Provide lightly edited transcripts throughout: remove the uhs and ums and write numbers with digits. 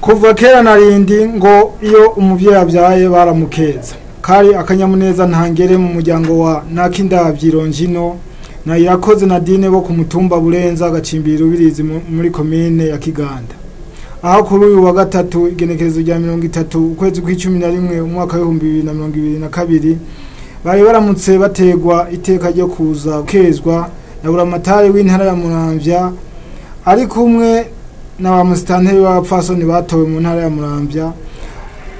kuva kera narindi ngo iyo umuvyeyi abyaye baramukeza kari akanyamuneza ntangere mu muryango wa Nakindavyi Longino na Irakoze Nadine bo ku mutumba Burenza agacimbira ubirizi muri komine ya Kiganda. Aho kuri uyu wa gatatu igenekerezo rya 30 ukwezi kwa11 umwaka wa 2022 bari baramutse bategwa iteka ryo kuza kezwa na buramatari w'intara ya Muramvya ari kumwe na ba musitanteri b'abapfasoni batowe mu ntara ya Muramvya,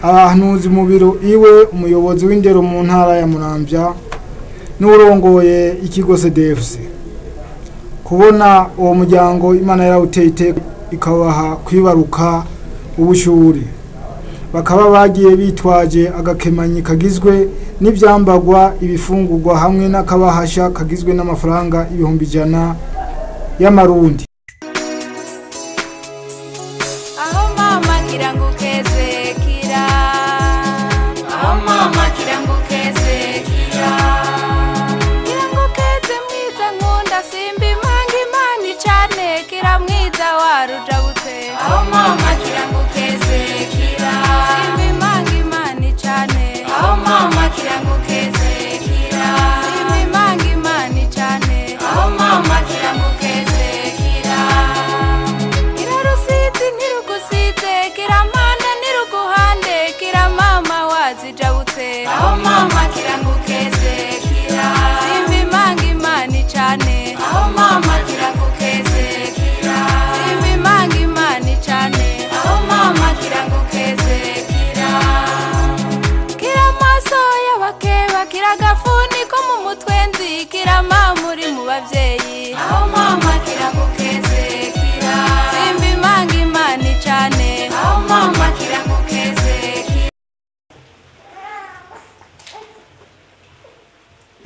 abahanuzi mu biro iwe, umuyobozi w'indero mu ntara ya Muramvya n'urongoye ikigo CDFC. Kubona uwo muryango Imana yarawuteye iteka ikabaha kwibaruka ubushuri, bakaba bagiye bitwaje agakemanyi kagizwe n'ivyambagwa, ibifungurwa hamwe n'akabahasha kagizwe n'amafaranga 100 y'amarundi.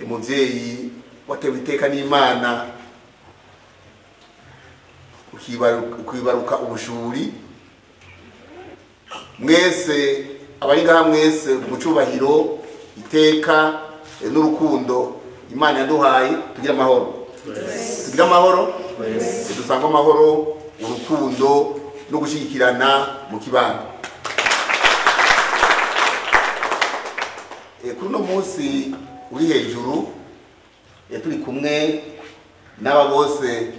Umuvyeyi watewe iteka n'Imana ukibaruka ubushuri, mwese abari ngaha mwese mu cubahiro iteka n'urukundo Imana yaduhaye, tugira amahoro, tugira amahoro, dusanga amahoro, urukundo no gushigikirana mu kibano. Kuri uno munsi uri hejuru turi kumwe n'aba bose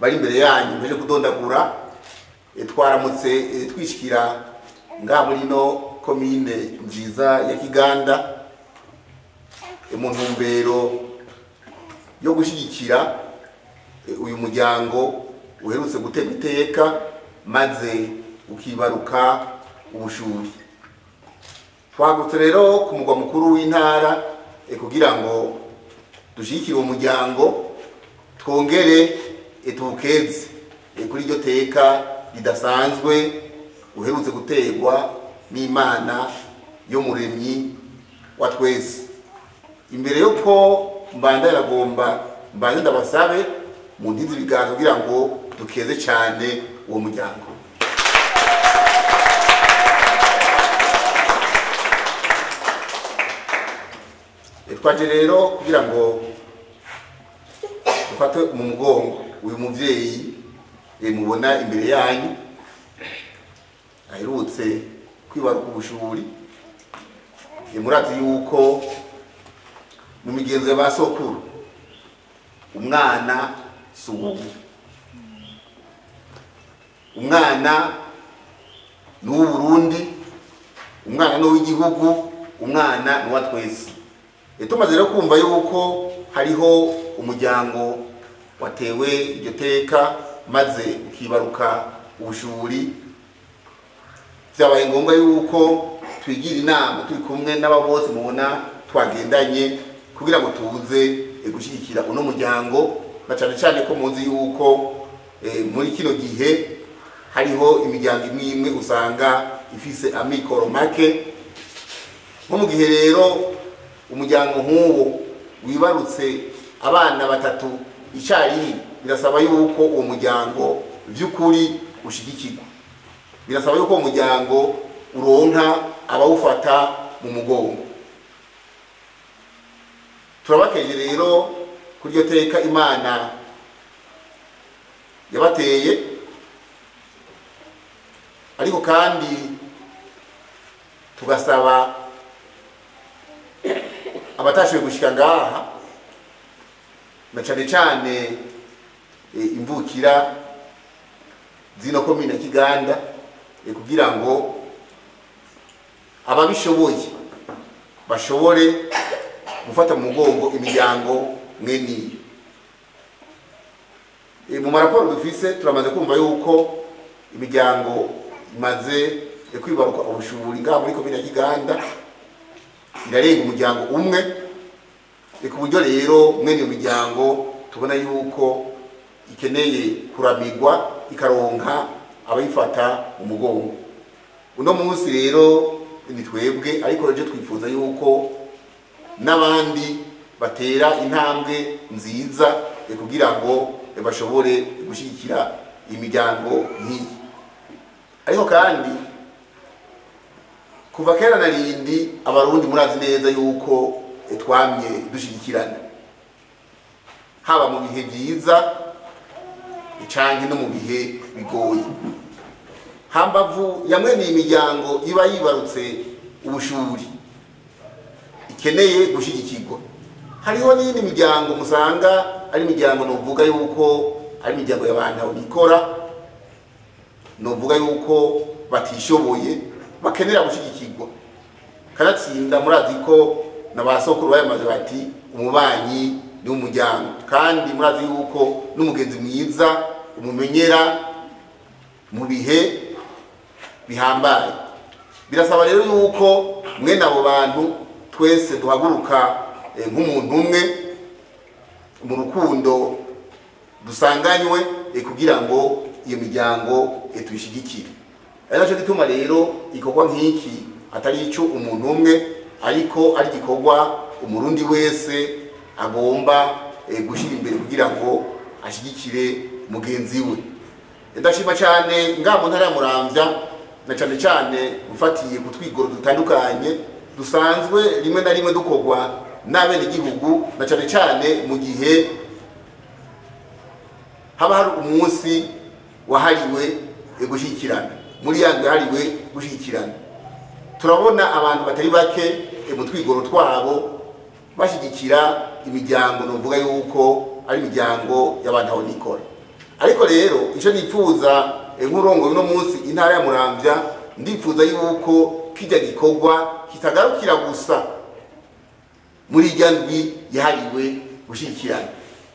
bari imbere yanyu mpeje kudondagura, twaramutse twishikira ngaha muri no komine nziza ya Kiganda mu ntumbero yo gushigikira uyu muryango uherutse gutema iteka maze ukibaruka ubushuri. Twagutse rero ku mugwa mukuru w'intara kugira ngo dushikire uwo muryango, twongere tuwukeze kuri iryo teka ridasanzwe uherutse gutegwa n'Imana yo muremyi wa twese. Imbere yuko mbanda yaragomba mbanje ndabasabe mu ntizi biganza kugira ngo dukeze cyane uwo muryango. Twaje rero kugira ngo dufate mu mugongo uyu muvyeyi mubona imbere yanyu aherutse kwibaruka ubushuri. Murazi yuko mu migenzo ya basokuru umwana subu, umwana n'u Burundi, umwana no w'igihugu, umwana n'uwa twese. Tumaze rero kumva yuko hariho umuryango watewe iryo teka maze ukibaruka ubushuri, vyabaye ngombwa yuko twigira inama turi kumwe n'aba bose mubona twagendanye kugira ngo tuze gushigikira uno muryango, na cyane cyane ko muzi yuko muri kino gihe hariho imiryango imwe usanga ifise amikoro make. Nko mu gihe rero umuryango nk'uwo wibarutse abana batatu icyarimwe, birasaba yuko uwo muryango vy'ukuri ushigikirwa, birasaba yuko uwo muryango uronka abawufata mu mugongo. Turabakeje rero kuri iryo teka Imana yabateye, ariko kandi tugasaba abatashoboye gushika ngaha na cane cane imvukira zino komine Kiganda kugira ngo ababishoboye bashobore gufata mu mugongo imiryango mweniyo. Mu maraporo dufise turamaze kumva yuko imiryango imaze kwibaruka ubushuburi ngaha muri komine Kiganda irarenga umuryango umwe, ku buryo rero mwene iyo miryango tubona yuko ikeneye kuramigwa ikaronka abayifata mu mugongo. Uno munsi rero ni twebwe, ariko rero twifuza yuko n'abandi batera intambwe nziza kugira ngo bashobore gushyigikira imiryango nk'iyi. Ariko kandi kuva kera na rindi abarundi murazi neza yuko twamye dushyigikirana, haba mu bihe byiza canke no mu bihe bigoye. Hambavu ya mwene imiryango iba yibarutse ubushuri ikeneye gushyigikirwa, hariho n'indi miryango musanga ari imiryango novuga yuko ari imiryango y'abantu bikora, novuga yuko batishoboye bakenera gushyigikirwa. Kanatsinda murazi ko n'abasokuru bayamaze bati umubanyi ni umuryango, kandi murazi yuko n'umugenzi mwiza umumenyera mu bihe bihambaye. Birasaba rero yuko mwene abo bantu twese duhaguruka nk'umuntu umwe mu rukundo dusanganywe kugira ngo iyo miryango tuyishigikire. Ari naco gituma rero ikorwa nk'iki atari ico umuntu umwe, ariko ari gikorwa umurundi wese agomba gushira imbere kugira ngo ashigikire mugenzi we. Ndashima cyane ngaha mu ntara ya Muramvya, na cyane cyane ufatiye ku twigoro dutandukanye dusanzwe rimwe na rimwe dukorwa n'abene igihugu, na cyane cyane mu gihe haba hari umunsi wahariwe gushyigikirana. Muri yandi yahariwe gushyigikirana turabona abantu batari bake mu twigoro twabo bashyigikira imiryango novuga yuko ari imiryango y'abantu aho nikora. Ariko rero icyo nifuza nk'urongo uno munsi intara ya Muramvya, ndifuza yuko kijya gikorwa kitagarukira gusa muri irya ndwi yahariwe gushyigikirana.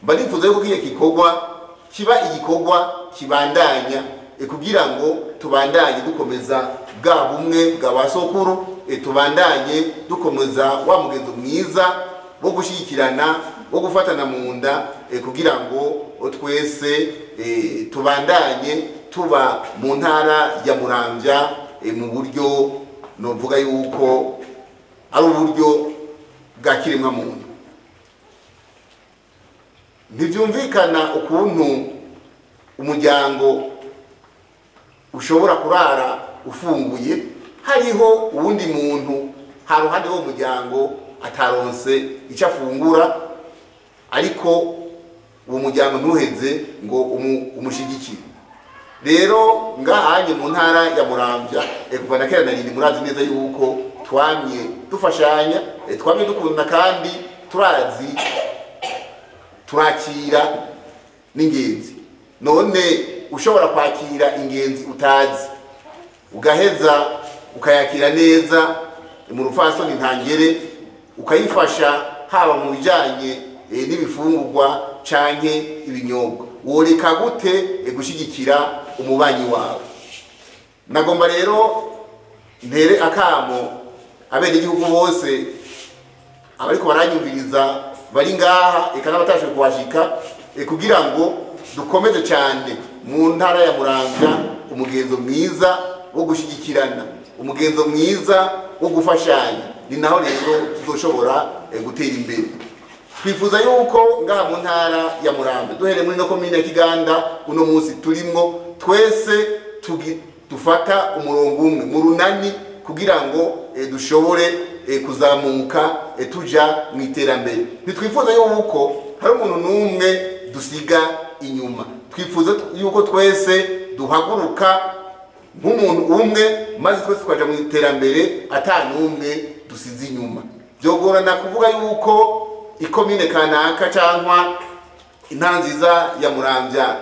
Mba ndifuza yuko kijya gikorwa kiba igikorwa kibandanya kugira ngo tubandanye dukomeza bwa bumwe bwa basokuru, tubandanye dukomeza wa mugenzo mwiza wo gushyigikirana, wo gufatana mu nda, kugira ngo twese tubandanye tuba mu ntara ya Muramvya mu buryo novuga yuko ari uburyo bwa kiremwa muntu. Ntivyumvikana ukuntu umuryango ushobora kurara ufunguye hariho uwundi muntu haruhande wo muryango ataronse icyo afungura, ariko uwo muryango ntuheze ngo umushigikire. Rero ngahanye mu ntara ya Muramvya kuva na kera na rindi murazi neza yuko twamye dufashanya, twamye dukunda, kandi turazi turakira n'ingenzi. None ushobora kwakira ingenzi utazi ugaheza ukayakira neza mu rufasoni ntangere, ukayifasha haba mu bijanye n'ibifungurwa canke ibinyobwa, woreka gute gushyigikira umubanyi wawe? Nagomba rero ntere akamo abene igihugu bose abariko baranyumviriza bari ngaha eka n'abatashoboye kuhashika, kugira ngo dukomeze cyane mu ntara ya Muramvya umugenzo mwiza wo gushyigikirana, umugenzo mwiza wo gufashanya. Ni naho rero tuzoshobora gutera imbere. Twifuza yuko ngaha mu ntara ya Muramvya duhere muri no komine Kiganda uno munsi turimwo twese dufata umurongo umwe mu runani, kugira ngo dushobore kuzamuka tuja mu iterambere. Ntitwifuza yuko hari umuntu n'umwe dusiga inyuma. Twifuza yuko twese duhaguruka nk'umuntu umwe maze twese twaja mu iterambere atanumwe dusize inyuma. Byogorana kuvuga yuko ikomine kanaka cyangwa intara nziza ya Muramvya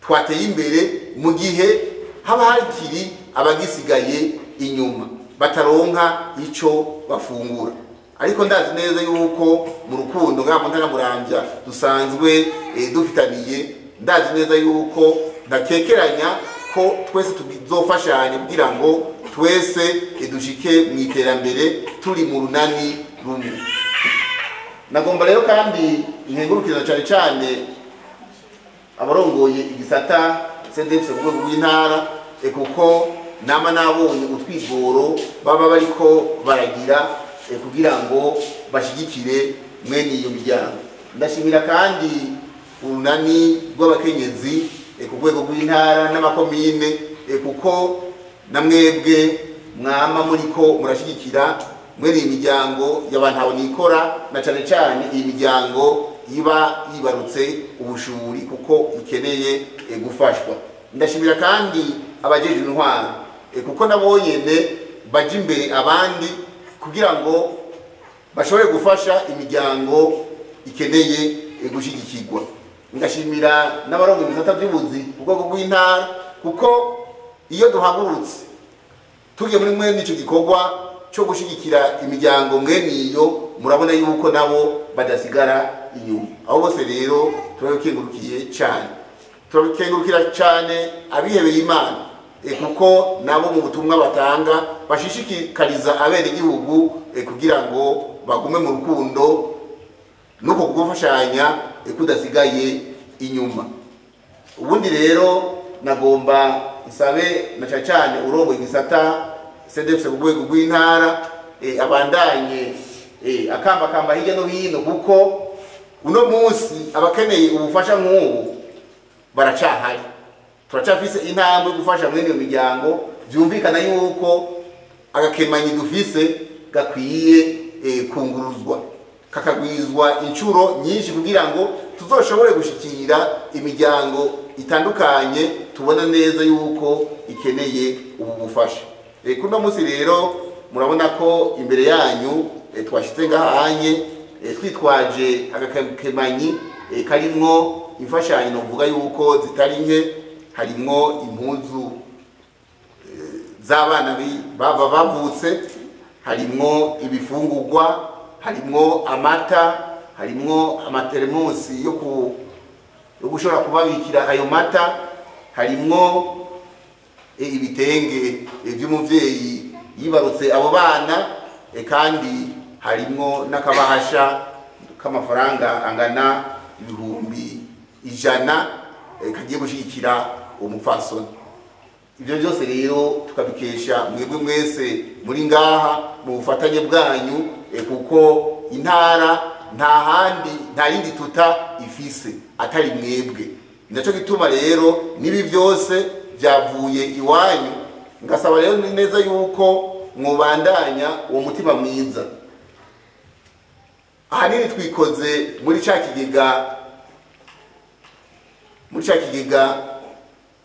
twateye imbere mu gihe haba hakiri abagisigaye inyuma bataronka ico bafungura. Ariko ndazi neza yuko mu rukundo nka mu ntara Muramvya dusanzwe dufitaniye, ndazi neza yuko ndakekeranya ko twese tuzofashanya kugira ngo twese dushike mu iterambere turi mu runani rumwe. Nagomba rero kandi inkengurukira cyane cyane abarongoye igisata CDF ku rwego rw'intara kuko nama nabonye utwigoro baba bariko baragira kugira ngo bashigikire mwene iyo miryango. Ndashimira kandi urunani rw'abakenyezi ku rwego rw'intara n'amakomine kuko namwebwe mwama muriko murashigikira mwene iyi miryango y'abantu abo nikora, na cyane cyane iyi miryango iba yibarutse ubushuri kuko ikeneye gufashwa. Ndashimira kandi abajeje intwaro kuko nabo nyene baje imbere abandi kugira ngo bashobore gufasha imiryango ikeneye gushigikirwa. Ngashimira n'abarongo ibisata by'ubuzi ku rwego rw'intara kuko iyo duhagurutse tugiye muri mwene ico gikorwa cyo gushigikira imiryango mwene iyo, murabona yuko nabo badasigara inyuma. Aho bose rero turakengurukiye cyane, turabikengurukira cyane abihebeye Imana kuko nabo mu butumwa batanga bashishikariza abene igihugu kugira ngo bagume mu rukundo nuko gufashanya kudasigaye inyuma. Ubundi rero nagomba isabe na cyane urongo igisata CDF ku rwego rw'intara abandanye akamba hirya no hino kuko uno munsi abakeneye ubufasha nk'ubu baracahari. Turacafise intambwe gufasha mwene iyo miryango. Byumvikana yuko agakemanyi dufise gakwiye kunguruzwa kakagwizwa inshuro nyinshi kugira ngo tuzoshobore gushikira imiryango itandukanye tubona neza yuko ikeneye ubu bufasha. Kuno munsi rero murabona ko imbere yanyu twashitse ngahanye twitwaje agakemanyi karimwo imfashanyo novuga yuko zitari nke. Harimwo impuzu z'abana baba bavutse, harimwo ibifungurwa, harimwo amata, harimwo amateremusi yo gushobora kubabikira ayo mata, harimwo ibitenge by'umuvyeyi yibarutse abo bana, kandi harimwo n'akabahasha k'amafaranga angana ibihumbi 100 kagiye gushigikira umupfasoni. Ibyo byose rero tukabikesha mwebwe mwese muri ngaha mu bufatanye bwanyu kuko intara nta yindi tuta ifise atari mwebwe. Naco gituma rero nibi byose byavuye iwanyu. Ngasaba rero neza yuko mwubandanya uwo mutima mwiza. Ahanini twikoze muri ca kigega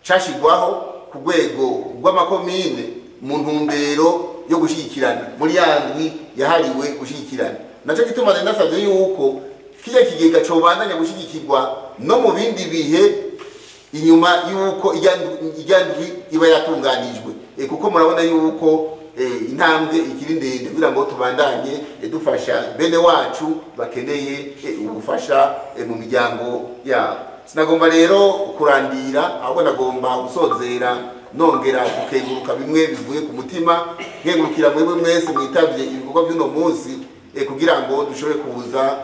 cashigwaho ku rwego rw'amakomine mu ntumbero yo gushigikirana muri yandwi yahariwe gushigikirana. Naco gituma ndasabye yuko kije kigega cobandanya gushigikirwa no mu bindi bihe inyuma yuko ijyandwi iba yatunganijwe kuko murabona yuko intambwe ikiri ndende kugira ngo tubandanye dufasha bene wacu bakeneye ubufasha mu miryango yabo. Sinagomba rero kurandira ahubwo nagomba gusozera nongera gukenguruka bimwe bivuye ku mutima, nkengurukira mwebwe mwese mwitavye ibikorwa by'uno munsi kugira ngo dushobore kuza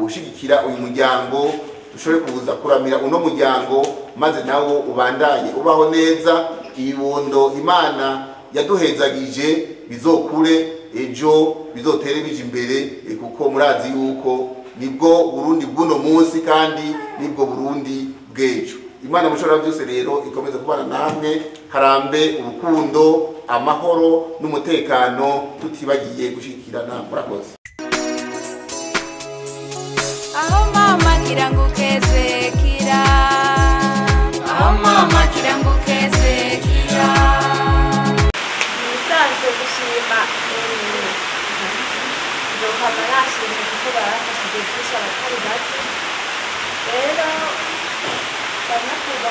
gushigikira uyu muryango, dushobore kuza kuramira uno muryango maze nawo ubandanye ubaho neza. Ibibondo Imana yaduhezagije bizokure ejo bizotere bije imbere kuko murazi yuko nibwo Burundi bw'uno munsi kandi nibwo Burundi bw'ejo. Imana mushobora byose rero ikomeze kubana namwe, harambe urukundo, amahoro n'umutekano tutibagiye gushikirana. Murakoze. Aho mama kirangukeze kira, aho mama kirangukeze kira.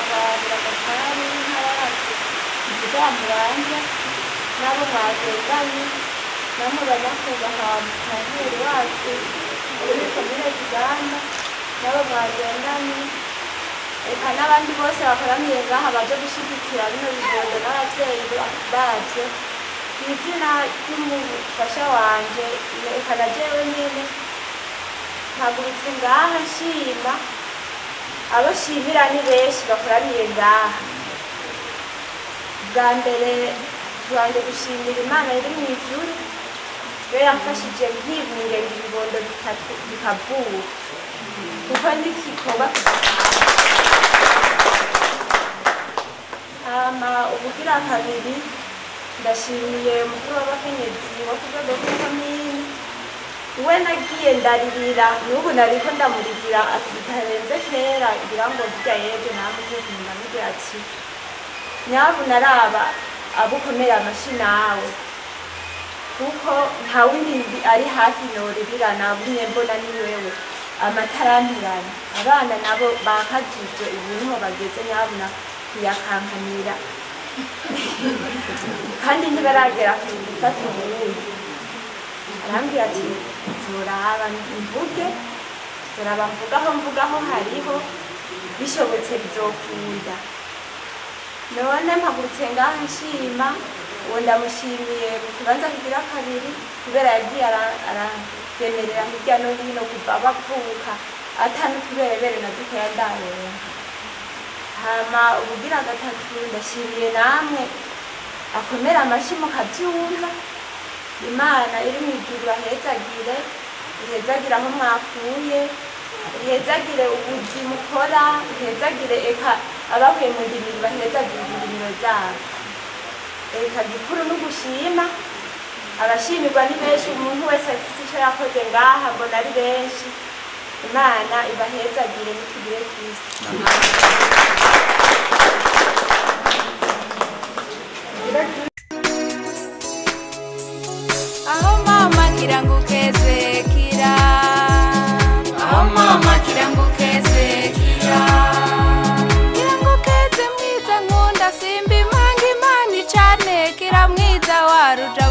nyakubahwa Gatari n'intara yacu Muramvya nabo mwagendanye namwe banyakubahwa Musitanteri wacu muri komine Kiganda nabo mwagendanye eka n'abandi bose bakoraniye ngaha baje gushigikira bino bibondo n'abavyeyi bavyo izina ry'umufasha wanje eka na jewe nyene mpagurutse ngaha nshima abo shimira ni benshi bakoraniye ngaha bwa mbere tubanje gushimira Imana iri mu ijuru yo yamfashije nkibwire ibibondo bitatu bikavuka kuko n'igikorwa ubugira kabiri ndashimiye umukuru w'abakenyezi wo ku rwego rw'ikomine we nagiye ndaririra n'ubu nariko ndamurikira ati bitarenze kera ngira ngo burya yejo namwe uzokumva nibwo ati nyabu naraba abukomera amashi nawe kuko nta wundi ari hafi noririra nabunye mbona ni wewe amatarantirana abana nabo bakajije ibintu bageze nyabuna kuyakankanira kandi ntibaragera ku gufata uburundi arambwira ati zoraba mvuge zoraba mvugaho hariho bishobotse bizokunda none mpagurutse ngaha nshima uwo ndamushimiye mu kibanza kigira kabiri kubera yagiye arasemerera hirya no hino kuva bavuka atanutuberebere na dukeya ndaronka hama ubugira gatatu ndashimiye namwe akomera amashi mukabyumva Imana iri mu ijuru ahezagire ihezagire aho mwakuye ihezagire ubuzi mukora ihezagire eka abavuye mu ndimiro bahezagire indimiro zabo eka gikuru n'ugushima abashimirwa ni benshi umuntu wese afite icyo yakoze ngaha mbona ari benshi Imana ibahezagire n'ikigire Kristo aho mama kirangukeze kira aho mama kirangukeze kira kirangukeze mwiza nkunda simba imanga imani cane kira mwiza waruja